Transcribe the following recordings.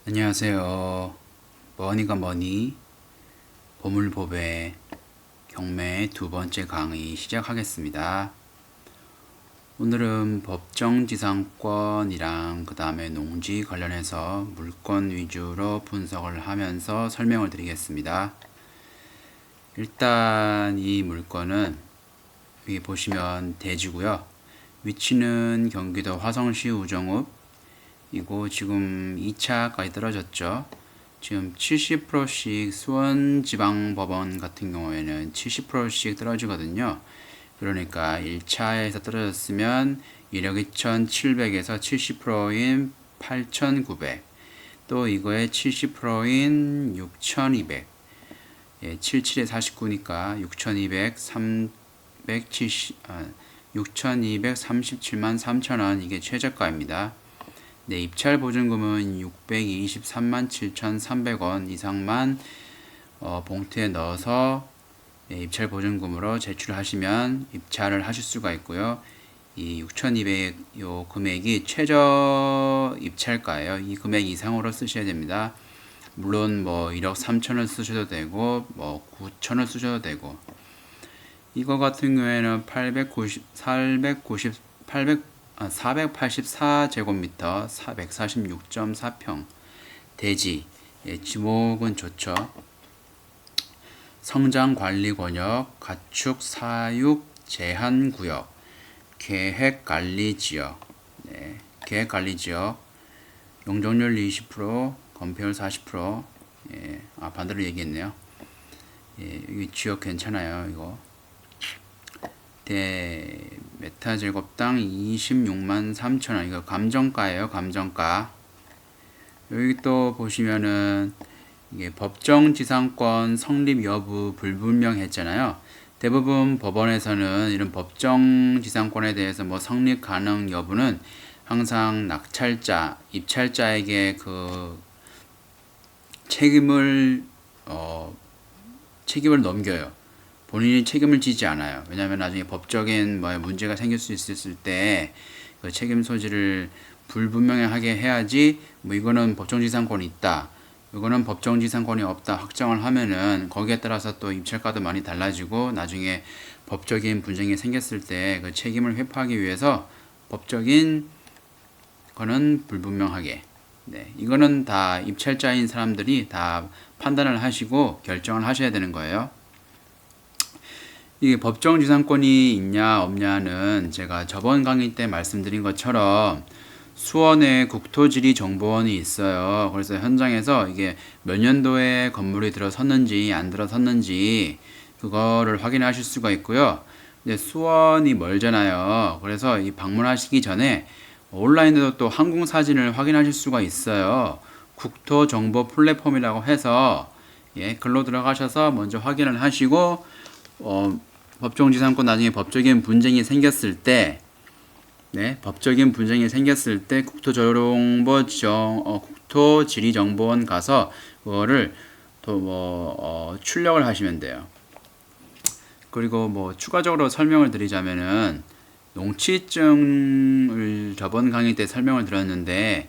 안녕하세요. 머니가 머니 보물보배 경매 두 번째 강의 시작하겠습니다. 오늘은 법정지상권이랑 그 다음에 농지 관련해서 물건 위주로 분석을 하면서 설명을 드리겠습니다. 일단 이 물건은 여기 보시면 대지고요. 위치는 경기도 화성시 우정읍 이고 지금 2차까지 떨어졌죠. 지금 70%씩 수원지방법원 같은 경우에는 70%씩 떨어지거든요. 그러니까 1차에서 떨어졌으면 1억 2,700에서 70%인 8,900, 또 이거에 70%인 6,200, 77에 49니까 6,237만 3천원, 이게 최저가입니다. 네, 입찰 보증금은 623만 7,300원 이상만 봉투에 넣어서 입찰 보증금으로 제출하시면 입찰을 하실 수가 있고요. 이 6,200 요 금액이 최저 입찰가예요. 이 금액 이상으로 쓰셔야 됩니다. 물론 뭐 1억 3천원 쓰셔도 되고 뭐 9천원 쓰셔도 되고, 이거 같은 경우에는 484제곱미터 446.4평 대지, 지목은 좋죠. 성장관리권역, 가축 사육 제한구역, 계획관리지역, 계획관리지역, 용적률 20%, 건폐율 40%, 반대로 얘기했네요. 이 지역 괜찮아요, 이거. 메타 제곱당 26만 3천원, 이거 감정가예요, 감정가. 여기 또 보시면은 이게 법정지상권 성립 여부 불분명했잖아요. 대부분 법원에서는 이런 법정지상권에 대해서 뭐 성립 가능 여부는 항상 낙찰자, 입찰자에게 그 책임을 넘겨요. 본인이 책임을 지지 않아요. 왜냐하면 나중에 법적인 문제가 생길 수 있을 때 그 책임 소지를 불분명하게 해야지, 뭐 이거는 법정지상권이 있다, 이거는 법정지상권이 없다 확정을 하면은 거기에 따라서 또 입찰가도 많이 달라지고, 나중에 법적인 분쟁이 생겼을 때 그 책임을 회피하기 위해서 법적인 거는 불분명하게, 이거는 다 입찰자인 사람들이 다 판단을 하시고 결정을 하셔야 되는 거예요. 이게 법정지상권이 있냐 없냐는 제가 저번 강의 때 말씀드린 것처럼 수원에 국토지리정보원이 있어요. 그래서 현장에서 이게 몇 년도에 건물이 들어섰는지 안 들어섰는지 그거를 확인하실 수가 있고요. 근데 수원이 멀잖아요. 그래서 이 방문하시기 전에 온라인으로 또 항공사진을 확인하실 수가 있어요. 국토정보 플랫폼이라고 해서 글로 들어가셔서 먼저 확인을 하시고, 법정지상권 나중에 법적인 분쟁이 생겼을 때, 국토지리정보원 가서 그거를 또 출력을 하시면 돼요. 그리고 뭐 추가적으로 설명을 드리자면은, 농취증을 저번 강의 때 설명을 드렸는데,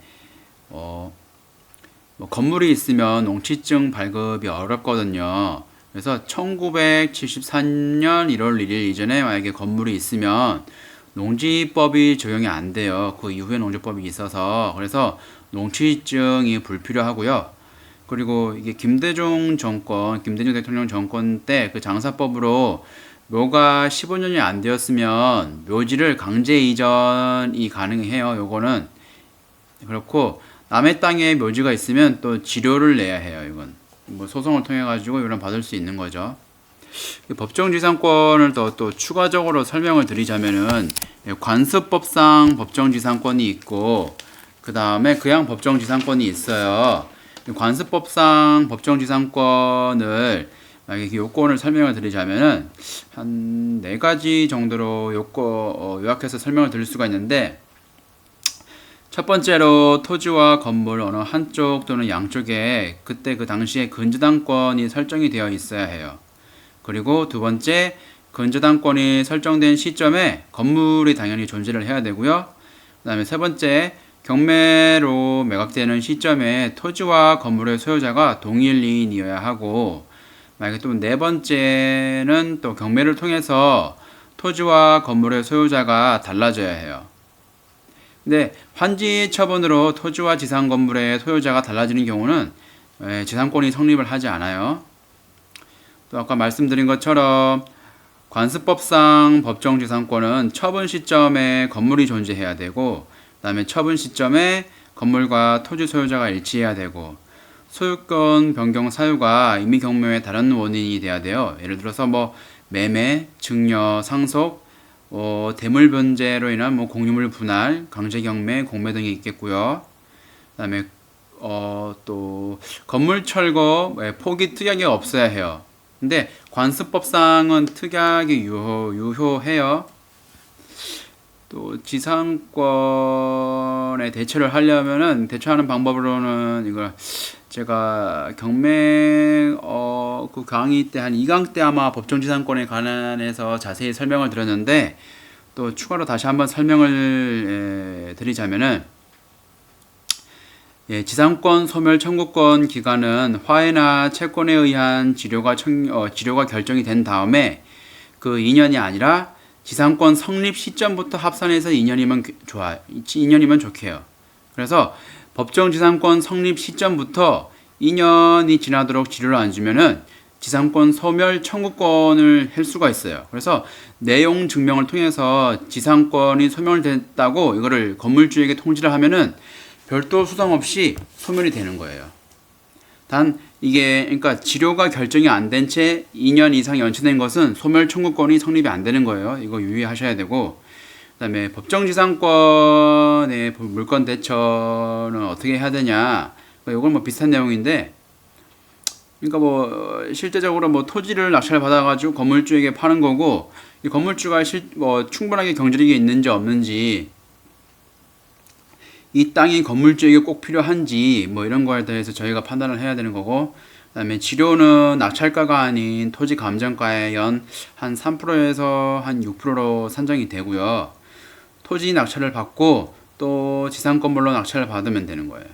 건물이 있으면 농취증 발급이 어렵거든요. 그래서 1973년 1월 1일 이전에 만약에 건물이 있으면 농지법이 적용이 안 돼요. 그 이후에 농지법이 있어서. 그래서 농취증이 불필요하고요. 그리고 이게 김대중 대통령 정권 때 그 장사법으로 묘가 15년이 안 되었으면 묘지를 강제 이전이 가능해요. 요거는 그렇고, 남의 땅에 묘지가 있으면 또 지료를 내야 해요. 이건 뭐 소송을 통해 가지고 이런 받을 수 있는 거죠. 법정지상권을 또 추가적으로 설명을 드리자면은, 관습법상 법정지상권이 있고 그 다음에 그냥 법정지상권이 있어요. 관습법상 법정지상권을 만약에 요건을 설명을 드리자면은 한 네 가지 정도로 요약해서 설명을 드릴 수가 있는데, 첫 번째로 토지와 건물 어느 한쪽 또는 양쪽에 그때 그 당시에 근저당권이 설정이 되어 있어야 해요. 그리고 두 번째, 근저당권이 설정된 시점에 건물이 당연히 존재를 해야 되고요. 그 다음에 세 번째, 경매로 매각되는 시점에 토지와 건물의 소유자가 동일인이어야 하고, 만약에 또 네 번째는 또 경매를 통해서 토지와 건물의 소유자가 달라져야 해요. 근데 환지 처분으로 토지와 지상 건물의 소유자가 달라지는 경우는 지상권이 성립을 하지 않아요. 또 아까 말씀드린 것처럼 관습법상 법정 지상권은 처분 시점에 건물이 존재해야 되고, 그 다음에 처분 시점에 건물과 토지 소유자가 일치해야 되고, 소유권 변경 사유가 이미 경매의 다른 원인이 돼야 돼요. 예를 들어서 뭐 매매, 증여, 상속, 대물 변제로 인한 뭐 공유물 분할, 강제 경매, 공매 등이 있겠고요. 그다음에 또 건물 철거, 포기 특약이 없어야 해요. 근데 관습법상은 특약이 유효해요. 또 지상권에 대처를 하려면은 대처하는 방법으로는 이걸 제가 경매 그 강의 때 한 2강 때 아마 법정지상권에 관해서 자세히 설명을 드렸는데, 또 추가로 다시 한번 설명을 드리자면은, 지상권 소멸 청구권 기간은 화해나 채권에 의한 지료가 결정이 된 다음에 그 2년이 아니라 지상권 성립 시점부터 합산해서 2년이면 좋게요. 그래서 법정 지상권 성립 시점부터 2년이 지나도록 지료를 안 주면은 지상권 소멸 청구권을 할 수가 있어요. 그래서 내용 증명을 통해서 지상권이 소멸됐다고 이거를 건물주에게 통지를 하면은 별도 수당 없이 소멸이 되는 거예요. 단 이게 그러니까 지료가 결정이 안 된 채 2년 이상 연체된 것은 소멸 청구권이 성립이 안 되는 거예요. 이거 유의하셔야 되고, 그다음에 법정지상권의 물권 대처는 어떻게 해야 되냐? 이건 뭐 비슷한 내용인데, 그러니까 뭐 실제적으로 뭐 토지를 낙찰 받아가지고 건물주에게 파는 거고, 이 건물주가 충분하게 경제력이 있는지 없는지, 이 땅이 건물주에게 꼭 필요한지 뭐 이런 거에 대해서 저희가 판단을 해야 되는 거고, 그다음에 지료는 낙찰가가 아닌 토지 감정가의 연 한 3%에서 한 6%로 산정이 되고요. 토지 낙찰을 받고 또 지상 건물로 낙찰을 받으면 되는 거예요.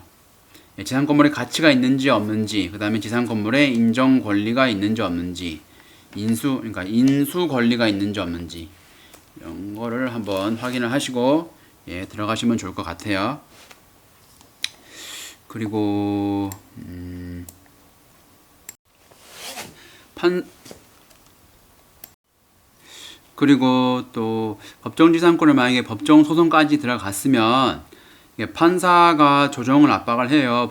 지상 건물에 가치가 있는지 없는지, 그다음에 지상 건물에 인정 권리가 있는지 없는지, 그러니까 인수 권리가 있는지 없는지 이런 거를 한번 확인을 하시고 들어가시면 좋을 것 같아요. 그리고 그리고 또 법정지상권을 만약에 법정 소송까지 들어갔으면 판사가 조정을 압박을 해요.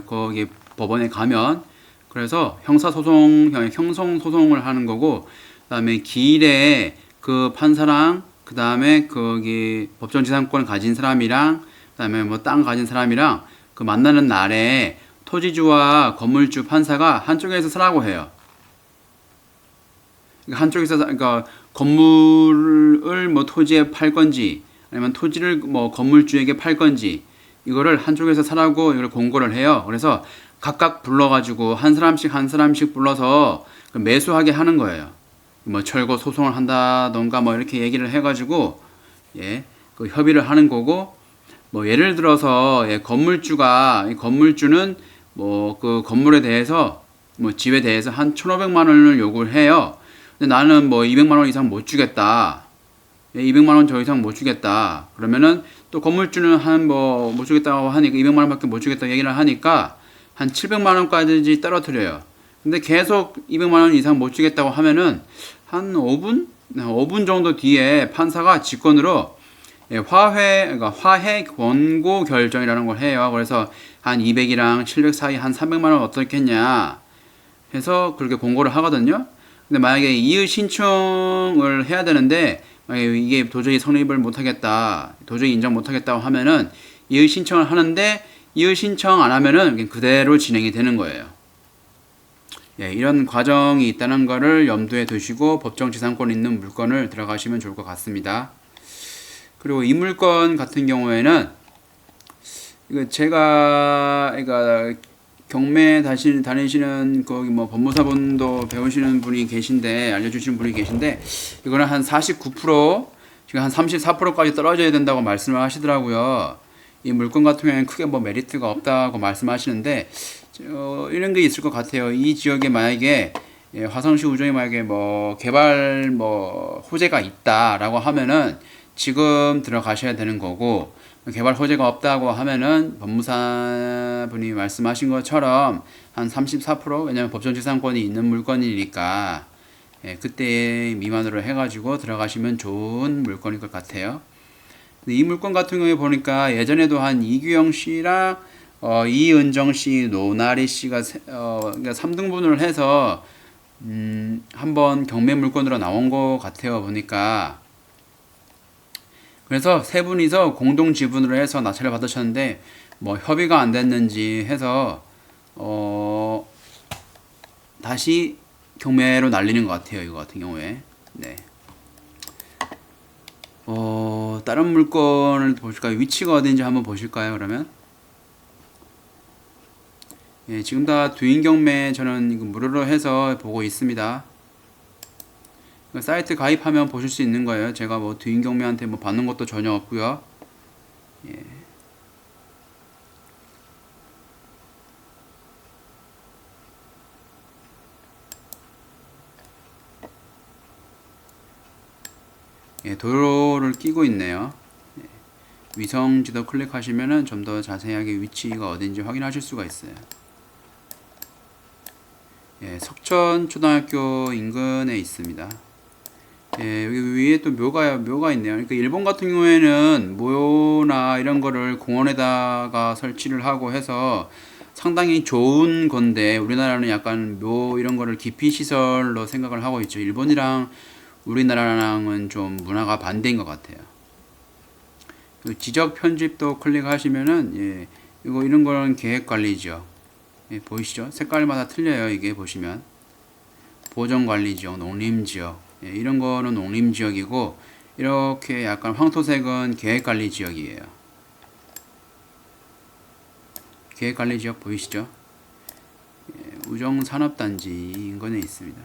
거기 법원에 가면. 그래서 형사소송, 형성소송을 하는 거고, 그다음에 기일에 그 판사랑 그다음에 거기 법정지상권 가진 사람이랑 그다음에 뭐 땅 가진 사람이랑 그 만나는 날에 토지주와 건물주 판사가 한쪽에서 서라고 해요. 그러니까 건물을 뭐 토지에 팔 건지 아니면 토지를 뭐 건물주에게 팔 건지 이거를 한쪽에서 사라고 이걸 공고를 해요. 그래서 각각 불러가지고 한 사람씩 불러서 매수하게 하는 거예요. 뭐 철거 소송을 한다던가 뭐 이렇게 얘기를 해가지고 그 협의를 하는 거고, 뭐 예를 들어서 건물주는 뭐 그 건물에 대해서 뭐 집에 대해서 한 1,500만 원을 요구를 해요. 근데 나는 뭐 200만 원 이상 못 주겠다. 200만 원 저 이상 못 주겠다. 그러면은 또 건물주는 한 뭐 못 주겠다고 하니까 200만 원밖에 못 주겠다 얘기를 하니까 한 700만 원까지 떨어뜨려요. 근데 계속 200만 원 이상 못 주겠다고 하면은 한 5분 정도 뒤에 판사가 직권으로 그러니까 화해 권고 결정이라는 걸 해요. 그래서 한 200이랑 700 사이 한 300만 원 어떻겠냐 해서 그렇게 공고를 하거든요. 근데 만약에 이의 신청을 해야 되는데 만약에 이게 도저히 성립을 못하겠다, 도저히 인정 못하겠다고 하면은 이의 신청을 하는데 이의 신청 안 하면은 그냥 그대로 진행이 되는 거예요. 이런 과정이 있다는 것을 염두에 두시고 법정지상권 있는 물건을 들어가시면 좋을 것 같습니다. 그리고 이 물건 같은 경우에는 제가 경매 다니시는 거기 뭐 법무사분도 배우시는 분이 계신데 알려주시는 분이 계신데 이거는 한 49% 지금 한 34%까지 떨어져야 된다고 말씀을 하시더라고요. 이 물건 같은 경우에는 크게 뭐 메리트가 없다고 말씀하시는데 이런 게 있을 것 같아요. 이 지역에 만약에 화성시 우정에 만약에 뭐 개발 뭐 호재가 있다라고 하면은 지금 들어가셔야 되는 거고, 개발 호재가 없다고 하면은 법무사 분이 말씀하신 것처럼 한 34%, 왜냐면 법정지상권이 있는 물건이니까 그때 미만으로 해가지고 들어가시면 좋은 물건일 것 같아요. 근데 이 물건 같은 경우에 보니까 예전에도 한 이규영 씨랑 이은정 씨, 노나리 씨가 그러니까 3등분을 해서 한번 경매 물건으로 나온 것 같아요, 보니까. 그래서 세 분이서 공동 지분으로 해서 낙찰을 받으셨는데 뭐 협의가 안 됐는지 해서 다시 경매로 날리는 것 같아요, 이거 같은 경우에. 네. 다른 물건을 보실까요? 위치가 어딘지 한번 보실까요, 그러면? 예, 지금 다 두인 경매 저는 이거 무료로 해서 보고 있습니다. 사이트 가입하면 보실 수 있는 거예요. 제가 뭐 두인 경매한테 뭐 받는 것도 전혀 없고요. 예. 예, 도로를 끼고 있네요. 예, 위성 지도 클릭하시면은 좀 더 자세하게 위치가 어딘지 확인하실 수가 있어요. 예, 석천 초등학교 인근에 있습니다. 예, 여기 위에 또 묘가 있네요. 그러니까 일본 같은 경우에는 묘나 이런 거를 공원에다가 설치를 하고 해서 상당히 좋은 건데, 우리나라는 약간 묘 이런 거를 기피 시설로 생각을 하고 있죠. 일본이랑 우리나라랑은 좀 문화가 반대인 것 같아요. 지적 편집도 클릭하시면은 예, 이런 거는 계획 관리죠. 예, 보이시죠? 색깔마다 틀려요. 이게 보시면 보전관리지역, 농림지역, 예, 이런 거는 농림지역이고, 이렇게 약간 황토색은 계획관리지역이에요. 계획관리지역 보이시죠? 예, 우정산업단지 인근에 있습니다.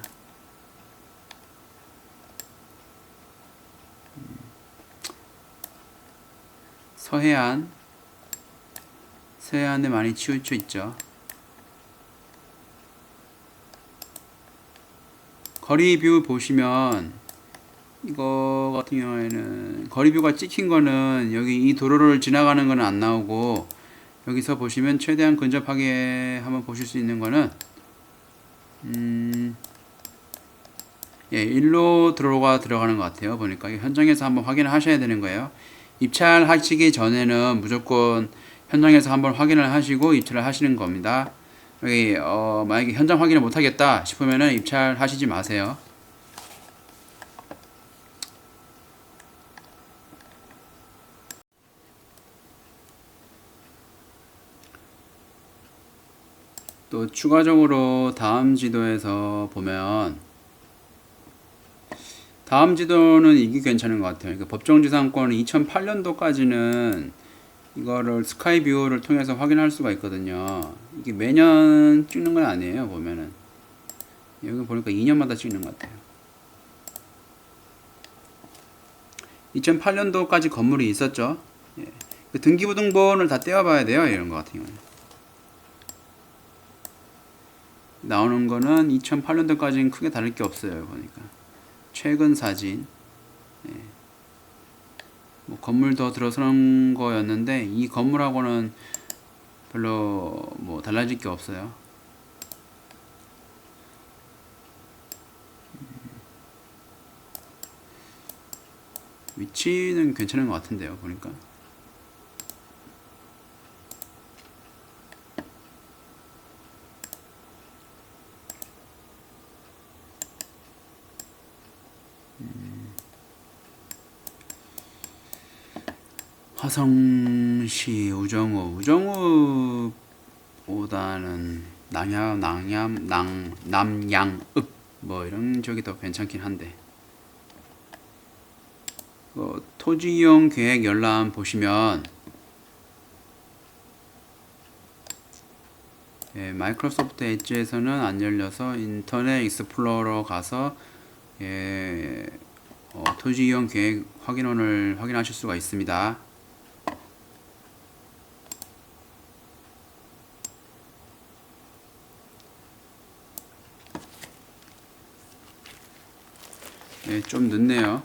서해안에 많이 치우쳐 있죠. 거리뷰 보시면 이거 같은 경우에는 거리뷰가 찍힌 거는 여기 이 도로를 지나가는 거는 안 나오고, 여기서 보시면 최대한 근접하게 한번 보실 수 있는 거는 예, 일로 들어가는 것 같아요. 보니까 현장에서 한번 확인을 하셔야 되는 거예요. 입찰하시기 전에는 무조건 현장에서 한번 확인을 하시고 입찰을 하시는 겁니다. 여기 만약에 현장 확인을 못하겠다 싶으면은 입찰하시지 마세요. 또 추가적으로 다음 지도에서 보면, 다음 지도는 이게 괜찮은 것 같아요. 그러니까 법정지상권은 2008년도까지는 이거를 스카이뷰를 통해서 확인할 수가 있거든요. 이게 매년 찍는 건 아니에요. 보면은 여기 보니까 2년마다 찍는 것 같아요. 2008년도까지 건물이 있었죠. 예. 그 등기부등본을 다 떼어봐야 돼요. 이런 거 같은 경우는 나오는 거는 2008년도까지는 크게 다를 게 없어요. 보니까 최근 사진, 예. 뭐 건물 더 들어서는 거였는데 이 건물하고는 별로 뭐 달라질 게 없어요. 위치는 괜찮은 것 같은데요, 보니까. 화성시 우정우보다는 남양읍 뭐 이런 쪽이 더 괜찮긴 한데, 토지 이용 계획 열람 보시면 예, 마이크로소프트 엣지에서는 안 열려서 인터넷 익스플로러 가서 예, 토지 이용 계획 확인원을 확인하실 수가 있습니다. 예, 좀 늦네요.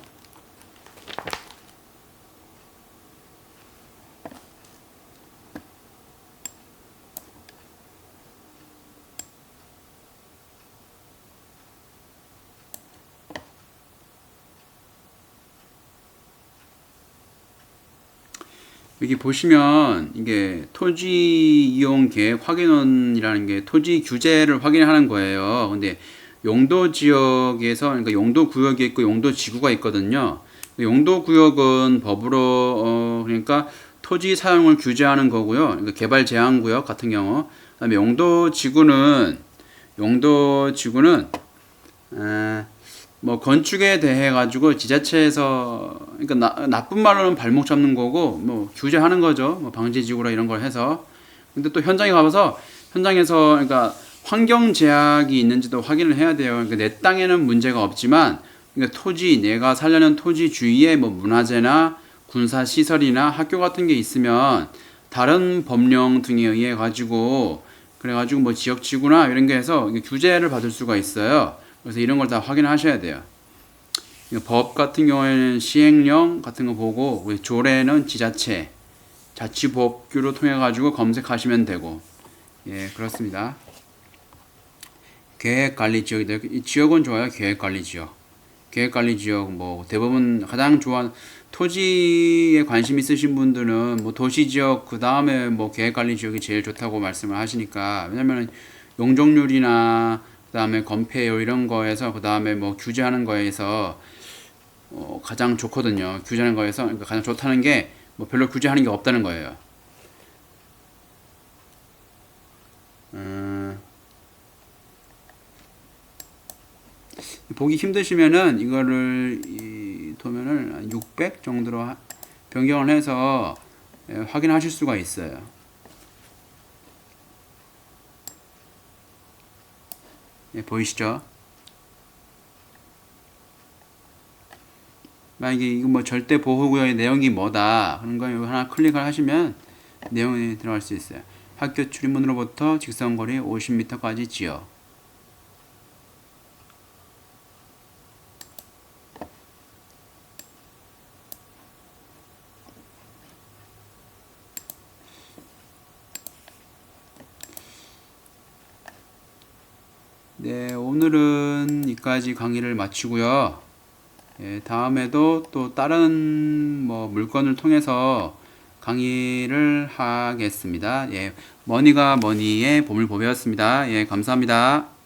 여기 보시면 이게 토지 이용 계획 확인원이라는 게 토지 규제를 확인하는 거예요. 근데 용도 지역에서 그러니까 용도 구역이 있고 용도 지구가 있거든요. 용도 구역은 법으로 그러니까 토지 사용을 규제하는 거고요. 그러니까 개발 제한 구역 같은 경우. 그다음에 용도 지구는 뭐 건축에 대해 가지고 지자체에서 그러니까 나쁜 말로는 발목 잡는 거고 뭐 규제하는 거죠. 뭐 방제지구라 이런 걸 해서. 근데 또 현장에 가봐서 현장에서 그러니까 환경 제약이 있는지도 확인을 해야 돼요. 그러니까 내 땅에는 문제가 없지만 그러니까 토지 내가 살려는 토지 주위에 뭐 문화재나 군사 시설이나 학교 같은 게 있으면 다른 법령 등에 의해 가지고 그래가지고 뭐 지역지구나 이런 게 해서 규제를 받을 수가 있어요. 그래서 이런 걸 다 확인하셔야 돼요. 법 같은 경우에는 시행령 같은 거 보고 조례는 지자체, 자치법규로 통해 가지고 검색하시면 되고 예 그렇습니다. 계획관리지역 이 지역은 좋아요. 계획관리지역, 계획관리지역 뭐 대부분 가장 좋아하는 토지에 관심 있으신 분들은 뭐 도시지역 그 다음에 뭐 계획관리지역이 제일 좋다고 말씀을 하시니까 왜냐면 용적률이나 그 다음에 건폐율 이런 거에서 그 다음에 뭐 규제하는 거에서 가장 좋거든요. 규제하는 거에서 그러니까 가장 좋다는 게 뭐 별로 규제하는 게 없다는 거예요. 보기 힘드시면은 이거를 이 도면을 600 정도로 변경을 해서 확인하실 수가 있어요. 예, 보이시죠? 만약에 이거 뭐 절대 보호구역의 내용이 뭐다 그런 거 이거 하나 클릭을 하시면 내용이 들어갈 수 있어요. 학교 출입문으로부터 직선거리 50m까지 지역. 네, 오늘은 여기까지 강의를 마치고요. 예, 다음에도 또 다른 뭐 물건을 통해서 강의를 하겠습니다. 예, 머니가 머니의 보물보배였습니다. 예, 감사합니다.